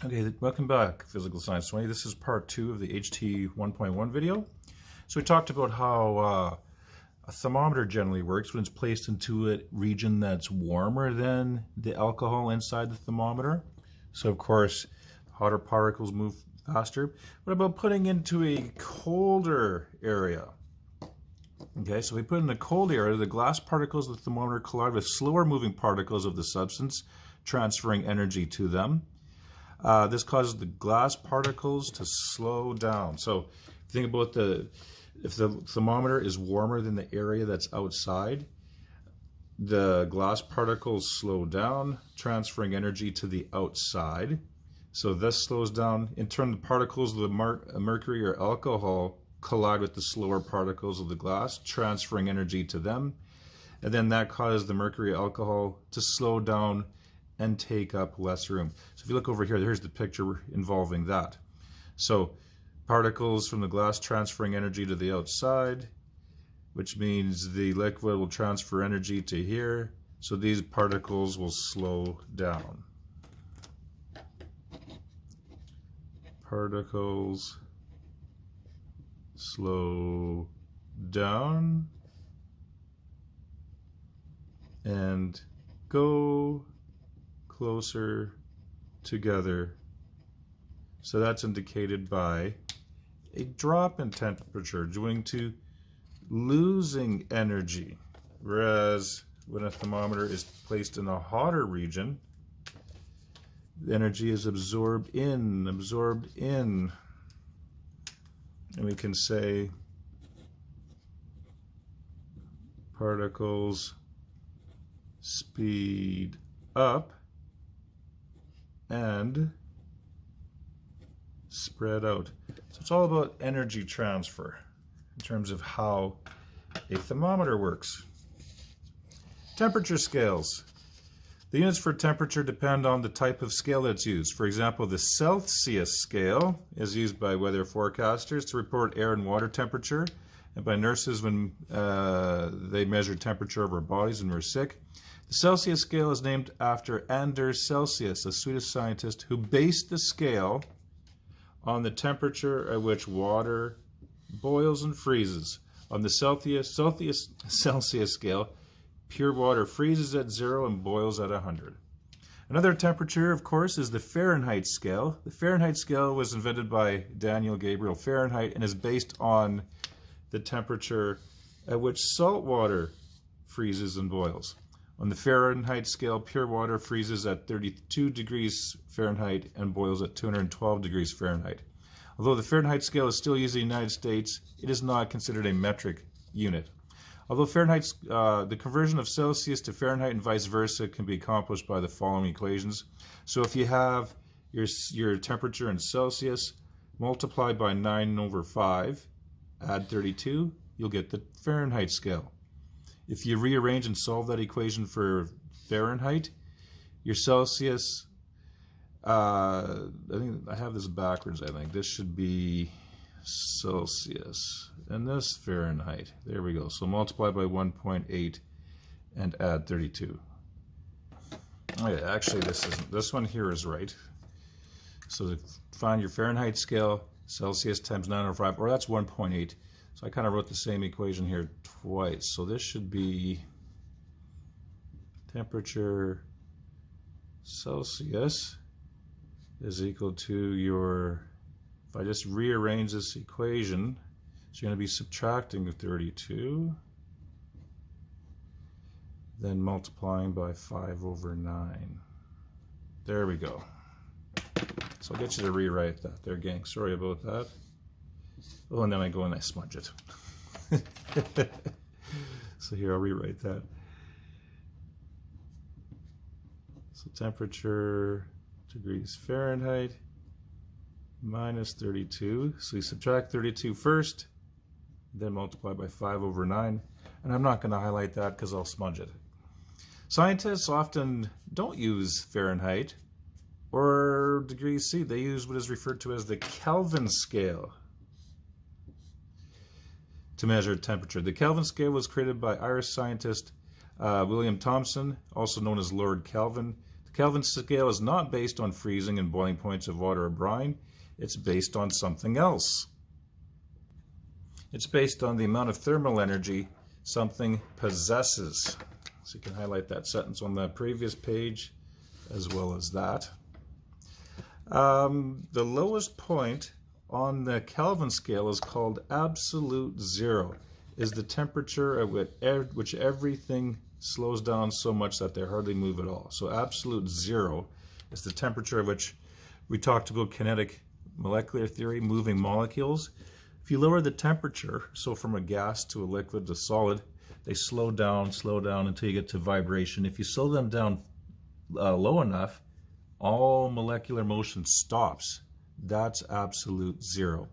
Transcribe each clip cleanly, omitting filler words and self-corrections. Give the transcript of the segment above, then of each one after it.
Okay, welcome back, Physical Science 20. This is part 2 of the HT1.1 video. So we talked about how a thermometer generally works when it's placed into a region that's warmer than the alcohol inside the thermometer. So of course, hotter particles move faster. What about putting into a colder area? Okay, so we put in a cold area, the glass particles of the thermometer collide with slower moving particles of the substance, transferring energy to them. This causes the glass particles to slow down. So think about if the thermometer is warmer than the area that's outside, the glass particles slow down, transferring energy to the outside. So this slows down. In turn, the particles of the mercury or alcohol collide with the slower particles of the glass, transferring energy to them. And then that causes the mercury alcohol to slow down and take up less room. So if you look over here, here's the picture involving that. So particles from the glass transferring energy to the outside, which means the liquid will transfer energy to here. So these particles will slow down. Particles slow down and go closer together. So that's indicated by a drop in temperature due to losing energy. Whereas when a thermometer is placed in a hotter region, the energy is absorbed in. And we can say particles speed up and spread out. So it's all about energy transfer in terms of how a thermometer works. Temperature scales. The units for temperature depend on the type of scale that's used. For example, the Celsius scale is used by weather forecasters to report air and water temperature, and by nurses when they measure temperature of our bodies when we're sick. The Celsius scale is named after Anders Celsius, a Swedish scientist who based the scale on the temperature at which water boils and freezes. On the Celsius scale, pure water freezes at 0 and boils at 100. Another temperature, of course, is the Fahrenheit scale. The Fahrenheit scale was invented by Daniel Gabriel Fahrenheit and is based on the temperature at which salt water freezes and boils. On the Fahrenheit scale, pure water freezes at 32 degrees Fahrenheit and boils at 212 degrees Fahrenheit. Although the Fahrenheit scale is still used in the United States, it is not considered a metric unit. Although the conversion of Celsius to Fahrenheit and vice versa can be accomplished by the following equations. So if you have your temperature in Celsius, multiply by 9/5, add 32, you'll get the Fahrenheit scale. If you rearrange and solve that equation for Fahrenheit, your Celsius, I think I have this backwards, I think. This should be Celsius, and this Fahrenheit. There we go. So multiply by 1.8 and add 32. Okay, actually, this one here is right. So to find your Fahrenheit scale, Celsius times 9/5, or that's 1.8. So I kind of wrote the same equation here twice. So this should be temperature Celsius is equal to your, if I just rearrange this equation, so you're going to be subtracting 32, then multiplying by 5/9. There we go. So I'll get you to rewrite that there, gang. Sorry about that. Oh, and then I go and I smudge it. So here, I'll rewrite that. So temperature, degrees Fahrenheit, minus 32. So you subtract 32 first, then multiply by 5/9. And I'm not going to highlight that because I'll smudge it. Scientists often don't use Fahrenheit or degrees C. They use what is referred to as the Kelvin scale to measure temperature. The Kelvin scale was created by Irish scientist William Thomson, also known as Lord Kelvin. The The Kelvin scale is not based on freezing and boiling points of water or brine. It's based on something else. It's based on the amount of thermal energy something possesses. So you can highlight that sentence on the previous page as well as that. The lowest point on the Kelvin scale is called absolute zero, is the temperature at which everything slows down so much that they hardly move at all. So absolute zero is the temperature at which we talked about kinetic molecular theory, moving molecules. If you lower the temperature, so from a gas to a liquid to solid, they slow down until you get to vibration. If you slow them down low enough, all molecular motion stops. That's absolute zero.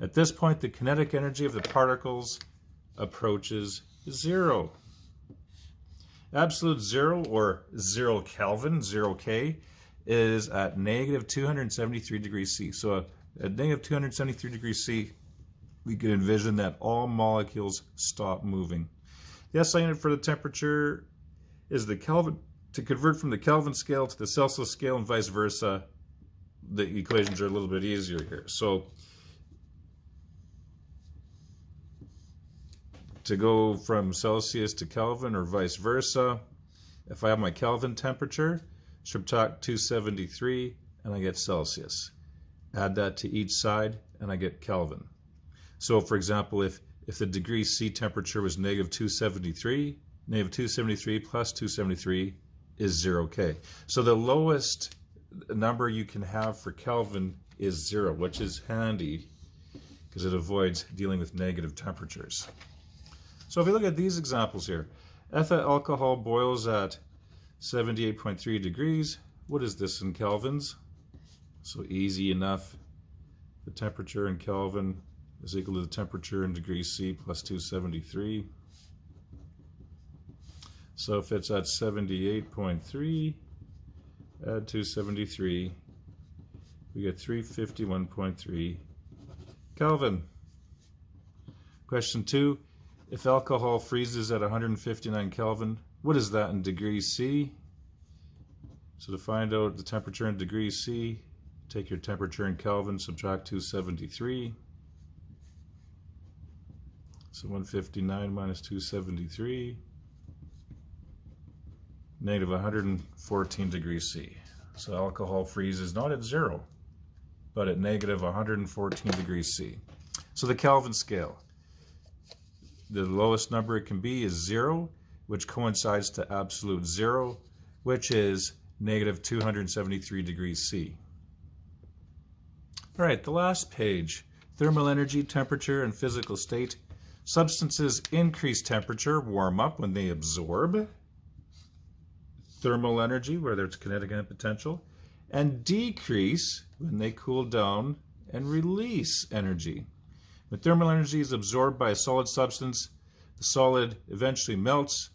At this point, the kinetic energy of the particles approaches zero. Absolute zero, or 0 Kelvin, 0 K, is at negative 273 degrees C. So at negative 273 degrees C, we can envision that all molecules stop moving. The SI unit for the temperature is the Kelvin. To convert from the Kelvin scale to the Celsius scale and vice versa, the equations are a little bit easier here. So to go from Celsius to Kelvin or vice versa, if I have my Kelvin temperature, subtract 273 and I get Celsius. Add that to each side and I get Kelvin. So for example, if the degree C temperature was negative 273, negative 273 plus 273 is 0 K. So the lowest number you can have for Kelvin is 0, which is handy because it avoids dealing with negative temperatures. So if we look at these examples here, ethyl alcohol boils at 78.3 degrees. What is this in kelvins? So easy enough. The temperature in Kelvin is equal to the temperature in degrees C plus 273. So if it's at 78.3, add 273, we get 351.3 Kelvin. Question 2, if alcohol freezes at 159 Kelvin, what is that in degrees C? So to find out the temperature in degrees C, take your temperature in Kelvin, subtract 273. So 159 minus 273. Negative 114 degrees C. So alcohol freezes not at 0, but at negative 114 degrees C. So the Kelvin scale, the lowest number it can be is 0, which coincides to absolute 0, which is negative 273 degrees C. All right, the last page, thermal energy, temperature, and physical state. Substances increase temperature, warm up when they absorb thermal energy, whether it's kinetic and potential, and decrease when they cool down and release energy. When thermal energy is absorbed by a solid substance, the solid eventually melts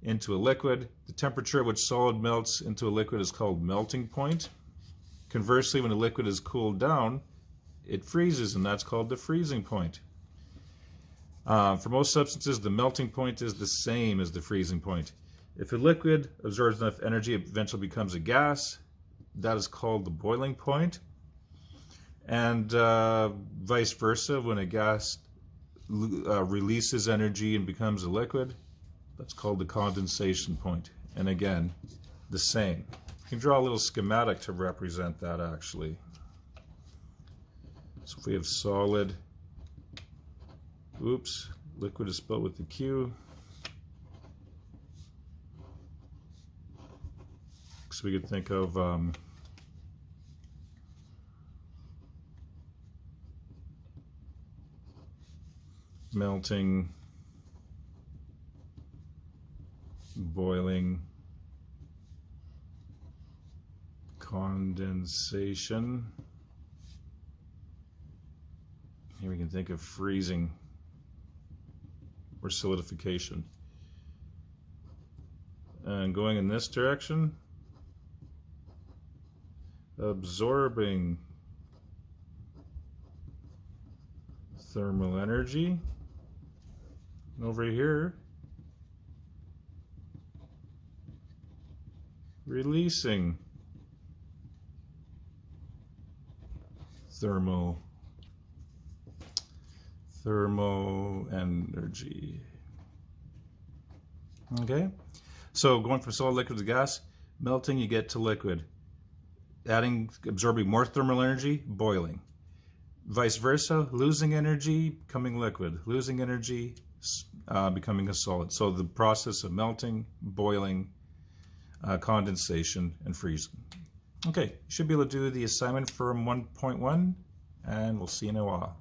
into a liquid. The temperature at which solid melts into a liquid is called melting point. Conversely, when a liquid is cooled down, it freezes, and that's called the freezing point. For most substances, the melting point is the same as the freezing point. If a liquid absorbs enough energy, it eventually becomes a gas. That is called the boiling point. And vice versa, when a gas releases energy and becomes a liquid, that's called the condensation point. And again, the same. You can draw a little schematic to represent that actually. So if we have solid, liquid is spelled with the Q. So we could think of melting, boiling, condensation. Here we can think of freezing or solidification. And going in this direction, absorbing thermal energy. And over here, releasing thermal energy. Okay, so going from solid liquid to gas, melting, you get to liquid. Absorbing more thermal energy, boiling. Vice versa, losing energy, becoming liquid. Losing energy, becoming a solid. So the process of melting, boiling, condensation, and freezing. Okay, you should be able to do the assignment from 1.1, and we'll see you in a while.